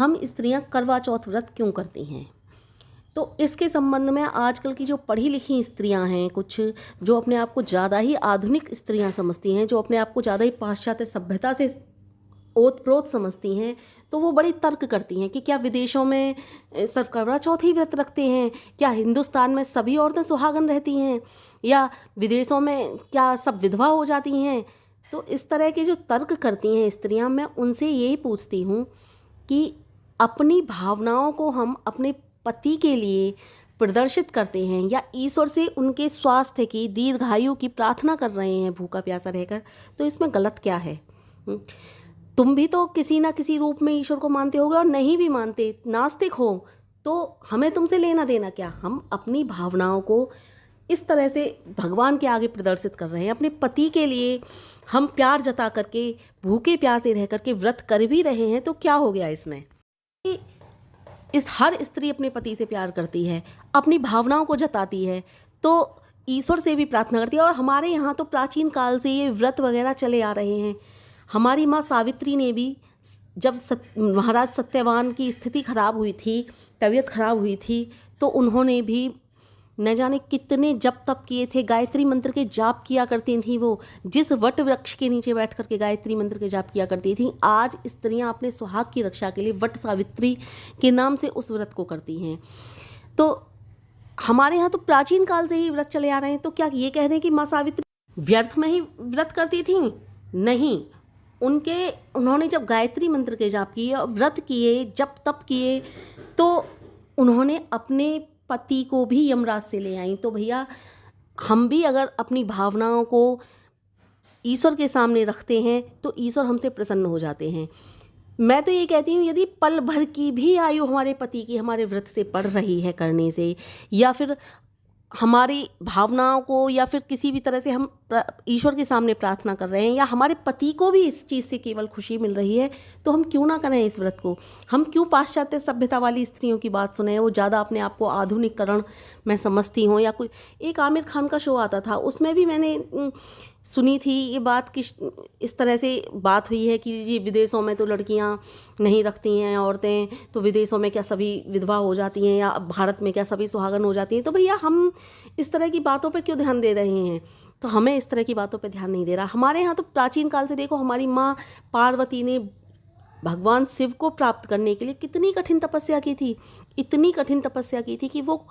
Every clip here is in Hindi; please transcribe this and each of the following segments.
हम स्त्रियां करवा चौथ व्रत क्यों करती हैं। तो इसके संबंध में आजकल की जो पढ़ी लिखी स्त्रियां हैं, कुछ जो अपने आप को ज़्यादा ही आधुनिक स्त्रियां समझती हैं, जो अपने आप को ज़्यादा ही पाश्चात्य सभ्यता से ओतप्रोत समझती हैं, तो वो बड़ी तर्क करती हैं कि क्या विदेशों में सब करवा चौथ ही व्रत रखते हैं, क्या हिंदुस्तान में सभी औरतें सुहागन रहती हैं, या विदेशों में क्या सब विधवा हो जाती हैं। तो इस तरह के जो तर्क करती हैं स्त्रियां, मैं उनसे यही पूछती हूँ कि अपनी भावनाओं को हम अपने पति के लिए प्रदर्शित करते हैं या ईश्वर से उनके स्वास्थ्य की, दीर्घायु की प्रार्थना कर रहे हैं भूखा प्यासा रहकर, तो इसमें गलत क्या है। तुम भी तो किसी ना किसी रूप में ईश्वर को मानते होगे, और नहीं भी मानते, नास्तिक हो, तो हमें तुमसे लेना देना क्या। हम अपनी भावनाओं को इस तरह से भगवान के आगे प्रदर्शित कर रहे हैं, अपने पति के लिए हम प्यार जता करके भूखे प्यासे रह करके व्रत कर भी रहे हैं, तो क्या हो गया इसमें। इस हर स्त्री अपने पति से प्यार करती है, अपनी भावनाओं को जताती है, तो ईश्वर से भी प्रार्थना करती है। और हमारे यहाँ तो प्राचीन काल से ये व्रत वगैरह चले आ रहे हैं। हमारी माँ सावित्री ने भी जब महाराज सत्यवान की स्थिति खराब हुई थी, तबीयत खराब हुई थी, तो उन्होंने भी न जाने कितने जप तप किए थे, गायत्री मंत्र के जाप किया करती थी। वो जिस वट वृक्ष के नीचे बैठ करके गायत्री मंत्र के जाप किया करती थी, आज स्त्रियां अपने सुहाग की रक्षा के लिए वट सावित्री के नाम से उस व्रत को करती हैं। तो हमारे यहाँ तो प्राचीन काल से ही व्रत चले आ रहे हैं। तो क्या ये कह दें कि माँ सावित्री व्यर्थ में ही व्रत करती थी? नहीं, उन्होंने जब गायत्री मंत्र के जाप किए, व्रत किए, जप तप किए, तो उन्होंने अपने पति को भी यमराज से ले आई। तो भैया, हम भी अगर अपनी भावनाओं को ईश्वर के सामने रखते हैं तो ईश्वर हमसे प्रसन्न हो जाते हैं। मैं तो ये कहती हूँ, यदि पल भर की भी आयु हमारे पति की हमारे व्रत से बढ़ रही है करने से, या फिर हमारी भावनाओं को, या फिर किसी भी तरह से हम ईश्वर के सामने प्रार्थना कर रहे हैं, या हमारे पति को भी इस चीज़ से केवल खुशी मिल रही है, तो हम क्यों ना करें इस व्रत को। हम क्यों पाश्चात्य सभ्यता वाली स्त्रियों की बात सुने, वो ज़्यादा अपने आप को आधुनिकरण में समझती हों। या कोई एक आमिर खान का शो आता था, उसमें भी मैंने सुनी थी ये बात कि इस तरह से बात हुई है कि जी विदेशों में तो लड़कियां नहीं रखती हैं औरतें, तो विदेशों में क्या सभी विधवा हो जाती हैं, या भारत में क्या सभी सुहागन हो जाती हैं। तो भैया, हम इस तरह की बातों पे क्यों ध्यान दे रहे हैं। तो हमें इस तरह की बातों पे ध्यान नहीं दे रहा। हमारे यहाँ तो प्राचीन काल से देखो, हमारी माँ पार्वती ने भगवान शिव को प्राप्त करने के लिए कितनी कठिन तपस्या की थी, इतनी कठिन तपस्या की थी कि वो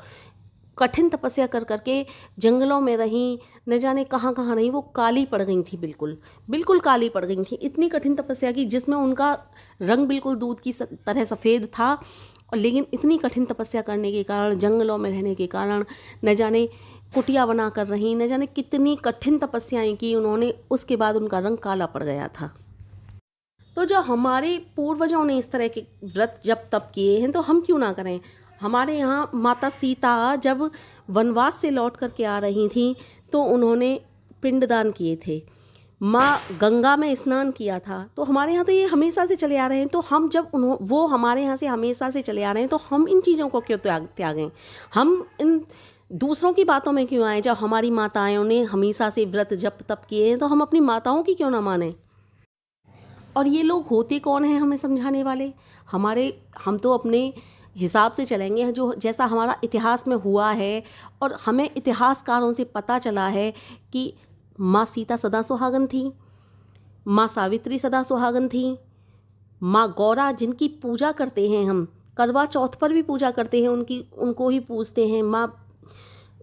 कठिन तपस्या कर करके जंगलों में रहीं, न जाने कहाँ कहाँ नहीं, वो काली पड़ गई थी, बिल्कुल बिल्कुल काली पड़ गई थी। इतनी कठिन तपस्या की जिसमें उनका रंग बिल्कुल दूध की तरह सफ़ेद था, और लेकिन इतनी कठिन तपस्या करने के कारण, जंगलों में रहने के कारण, न जाने कुटिया बना कर रहीं, न जाने कितनी कठिन तपस्याएं की उन्होंने, उसके बाद उनका रंग काला पड़ गया था। तो जो हमारे पूर्वजों ने इस तरह के व्रत जप तप किए हैं, तो हम क्यों ना करें। हमारे यहाँ माता सीता जब वनवास से लौट करके आ रही थीं, तो उन्होंने पिंडदान किए थे, माँ गंगा में स्नान किया था। तो हमारे यहाँ तो ये हमेशा से चले आ रहे हैं। तो हम जब वो हमारे यहाँ से हमेशा से चले आ रहे हैं, तो हम इन चीज़ों को क्यों त्यागें। हम इन दूसरों की बातों में क्यों आए। जब हमारी माताओं ने हमेशा से व्रत जप तप किए हैं, तो हम अपनी माताओं की क्यों ना माने। और ये लोग होते कौन हैं हमें समझाने वाले। हम तो अपने हिसाब से चलेंगे, जो जैसा हमारा इतिहास में हुआ है, और हमें इतिहासकारों से पता चला है कि माँ सीता सदा सुहागन थी, माँ सावित्री सदा सुहागन थी, माँ गौरा जिनकी पूजा करते हैं, हम करवा चौथ पर भी पूजा करते हैं, उनको ही पूजते हैं। माँ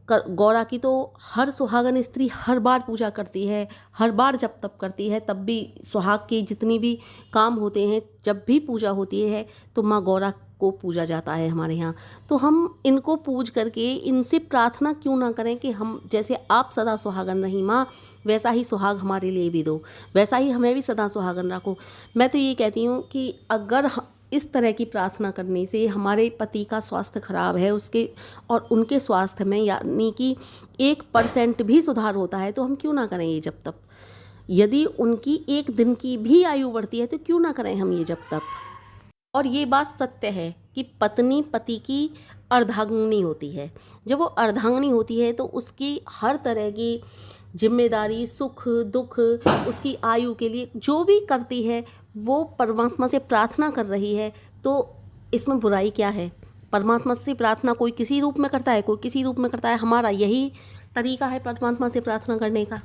गौरा की तो हर सुहागन स्त्री हर बार पूजा करती है, हर बार जब तप करती है, तब भी सुहाग के जितनी भी काम होते हैं, जब भी पूजा होती है, तो माँ गौरा को पूजा जाता है हमारे यहाँ। तो हम इनको पूज करके इनसे प्रार्थना क्यों ना करें कि हम, जैसे आप सदा सुहागन रही माँ, वैसा ही सुहाग हमारे लिए भी दो, वैसा ही हमें भी सदा सुहागन रखो। मैं तो ये कहती हूँ कि अगर इस तरह की प्रार्थना करने से हमारे पति का स्वास्थ्य खराब है, उसके और उनके स्वास्थ्य में यानी कि 1% भी सुधार होता है, तो हम क्यों ना करें ये जप तप। यदि उनकी 1 दिन की भी आयु बढ़ती है, तो क्यों ना करें हम ये जप तप। और ये बात सत्य है कि पत्नी पति की अर्धांगिनी होती है। जब वो अर्धांगिनी होती है, तो उसकी हर तरह की जिम्मेदारी, सुख दुख, उसकी आयु के लिए जो भी करती है, वो परमात्मा से प्रार्थना कर रही है। तो तो इसमें बुराई क्या है? परमात्मा से प्रार्थना कोई किसी रूप में करता है, कोई किसी रूप में करता है। हमारा यही तरीका है परमात्मा से प्रार्थना करने का।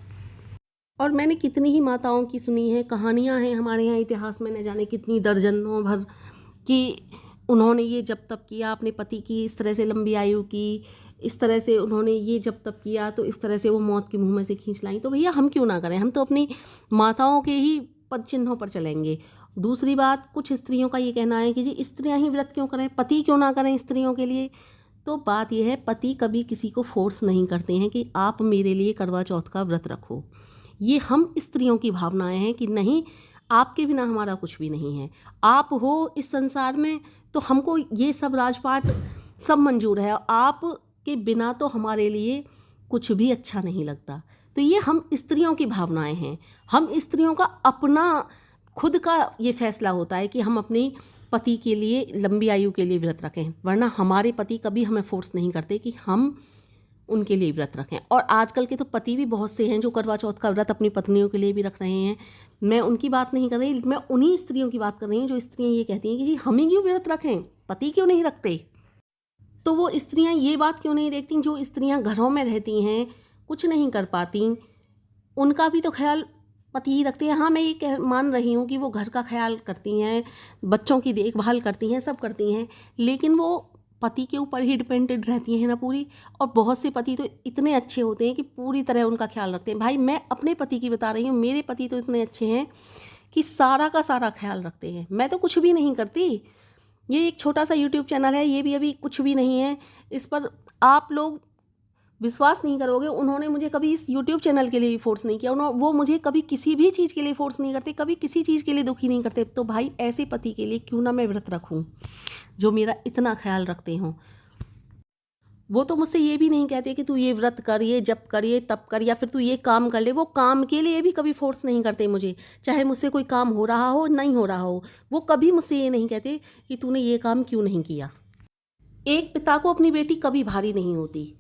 और मैंने कितनी ही माताओं की सुनी है, कहानियाँ हैं हमारे यहाँ इतिहास में, न जाने कितनी दर्जनों भर, कि उन्होंने ये जब तप किया, अपने पति की इस तरह से लंबी आयु की, इस तरह से उन्होंने ये जब तप किया तो इस तरह से वो मौत के मुंह में से खींच लाई। तो भैया हम क्यों ना करें? हम तो अपनी माताओं के ही पद चिन्हों पर चलेंगे। दूसरी बात, कुछ स्त्रियों का ये कहना है कि जी स्त्रियां ही व्रत क्यों करें, पति क्यों ना करें स्त्रियों के लिए। तो बात यह है, पति कभी किसी को फोर्स नहीं करते हैं कि आप मेरे लिए करवा चौथ का व्रत रखो। ये हम स्त्रियों की भावनाएं हैं कि नहीं, आपके बिना हमारा कुछ भी नहीं है, आप हो इस संसार में तो हमको ये सब राजपाट सब मंजूर है, आप के बिना तो हमारे लिए कुछ भी अच्छा नहीं लगता। तो ये हम स्त्रियों की भावनाएं हैं। हम स्त्रियों का अपना खुद का ये फैसला होता है कि हम अपने पति के लिए लंबी आयु के लिए व्रत रखें, वरना हमारे पति कभी हमें फोर्स नहीं करते कि हम उनके लिए व्रत रखें। और आजकल के तो पति भी बहुत से हैं जो करवा चौथ का व्रत अपनी पत्नियों के लिए भी रख रहे हैं। मैं उनकी बात नहीं कर रही, मैं उन्हीं स्त्रियों की बात कर रही हूँ जो स्त्रियाँ ये कहती हैं कि जी हम ही क्यों व्रत रखें, पति क्यों नहीं रखते। तो वो स्त्रियां ये बात क्यों नहीं देखती, जो स्त्रियां घरों में रहती हैं, कुछ नहीं कर पाती, उनका भी तो ख्याल पति ही रखते हैं। हाँ, मैं ये मान रही हूँ कि वो घर का ख्याल करती हैं, बच्चों की देखभाल करती हैं, सब करती हैं, लेकिन वो पति के ऊपर ही डिपेंडेड रहती हैं ना पूरी। और बहुत से पति तो इतने अच्छे होते हैं कि पूरी तरह उनका ख्याल रखते हैं। भाई मैं अपने पति की बता रही हूँ, मेरे पति तो इतने अच्छे हैं कि सारा का सारा ख्याल रखते हैं। मैं तो कुछ भी नहीं करती, ये एक छोटा सा YouTube चैनल है, ये भी अभी कुछ भी नहीं है। इस पर आप लोग विश्वास नहीं करोगे, उन्होंने मुझे कभी इस YouTube चैनल के लिए फोर्स नहीं किया। वो मुझे कभी किसी भी चीज़ के लिए फोर्स नहीं करते, कभी किसी चीज़ के लिए दुखी नहीं करते। तो भाई ऐसे पति के लिए क्यों ना मैं व्रत रखूं जो मेरा इतना ख्याल रखते हों। वो तो मुझसे ये भी नहीं कहते कि तू ये व्रत कर, ये जप कर, ये तप कर, या फिर तू ये काम कर ले। वो काम के लिए भी कभी फोर्स नहीं करते मुझे, चाहे मुझसे कोई काम हो रहा हो नहीं हो रहा हो। वो कभी मुझसे ये नहीं कहते कि तूने ये काम क्यों नहीं किया। एक पिता को अपनी बेटी कभी भारी नहीं होती।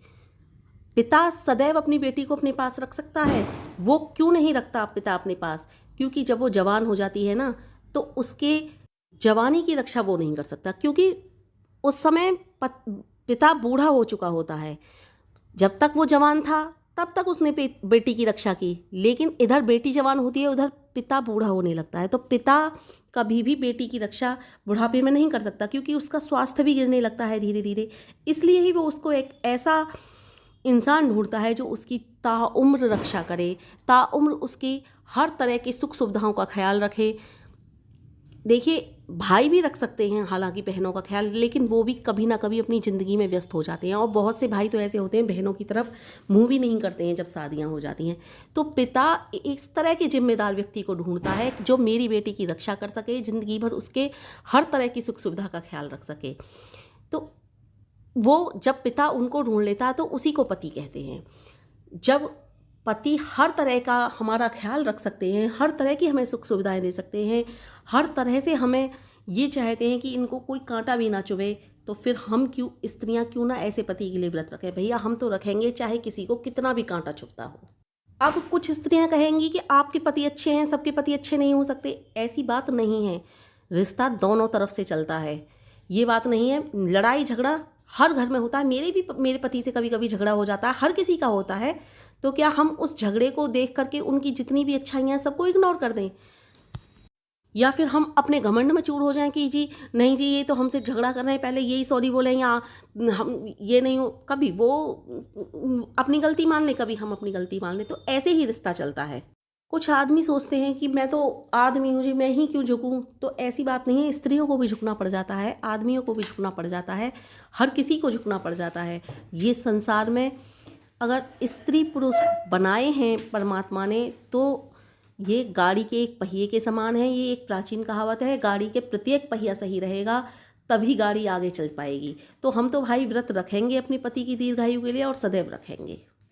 पिता सदैव अपनी बेटी को अपने पास रख सकता है। वो क्यों नहीं रखता पिता अपने पास? क्योंकि जब वो जवान हो जाती है ना, तो उसके जवानी की रक्षा वो नहीं कर सकता, क्योंकि उस समय पिता बूढ़ा हो चुका होता है। जब तक वो जवान था तब तक उसने बेटी की रक्षा की, लेकिन इधर बेटी जवान होती है, उधर पिता बूढ़ा होने लगता है। तो पिता कभी भी बेटी की रक्षा बुढ़ापे में नहीं कर सकता, क्योंकि उसका स्वास्थ्य भी गिरने लगता है धीरे धीरे। इसलिए ही वो उसको एक ऐसा इंसान ढूंढता है जो उसकी ताउम्र रक्षा करे, ताउम्र उसकी हर तरह की सुख सुविधाओं का ख्याल रखे। देखिए, भाई भी रख सकते हैं हालांकि बहनों का ख्याल, लेकिन वो भी कभी ना कभी अपनी ज़िंदगी में व्यस्त हो जाते हैं। और बहुत से भाई तो ऐसे होते हैं बहनों की तरफ मुंह भी नहीं करते हैं जब शादियां हो जाती हैं। तो पिता इस तरह के जिम्मेदार व्यक्ति को ढूंढता है जो मेरी बेटी की रक्षा कर सके, ज़िंदगी भर उसके हर तरह की सुख सुविधा का ख्याल रख सके। तो वो जब पिता उनको ढूंढ लेता है तो उसी को पति कहते हैं। जब पति हर तरह का हमारा ख्याल रख सकते हैं, हर तरह की हमें सुख सुविधाएं दे सकते हैं, हर तरह से हमें ये चाहते हैं कि इनको कोई कांटा भी ना चुभे, तो फिर हम क्यों, स्त्रियां क्यों ना ऐसे पति के लिए व्रत रखें। भैया हम तो रखेंगे चाहे किसी को कितना भी कांटा चुभता हो। अब कुछ स्त्रियां कहेंगी कि आपके पति अच्छे हैं, सबके पति अच्छे नहीं हो सकते। ऐसी बात नहीं है, रिश्ता दोनों तरफ से चलता है। ये बात नहीं है, लड़ाई झगड़ा हर घर में होता है। मेरे पति से कभी कभी झगड़ा हो जाता है, हर किसी का होता है। तो क्या हम उस झगड़े को देख करके उनकी जितनी भी अच्छाइयाँ हैं सबको इग्नोर कर दें, या फिर हम अपने घमंड में चूर हो जाएं कि जी नहीं जी ये तो हमसे झगड़ा कर रहे हैं, पहले यही सॉरी बोलें, या हम ये नहीं हो। कभी वो अपनी गलती मान ले, कभी हम अपनी गलती मान ले। तो ऐसे ही रिश्ता चलता है। कुछ आदमी सोचते हैं कि मैं तो आदमी हूँ जी, मैं ही क्यों झुकूँ। तो ऐसी बात नहीं है, स्त्रियों को भी झुकना पड़ जाता है, आदमियों को भी झुकना पड़ जाता है, हर किसी को झुकना पड़ जाता है। ये संसार में अगर स्त्री पुरुष बनाए हैं परमात्मा ने, तो ये गाड़ी के एक पहिए के समान है। ये एक प्राचीन कहावत है, गाड़ी के प्रत्येक पहिया सही रहेगा तभी गाड़ी आगे चल पाएगी। तो हम तो भाई व्रत रखेंगे अपने पति की दीर्घायु के लिए और सदैव रखेंगे।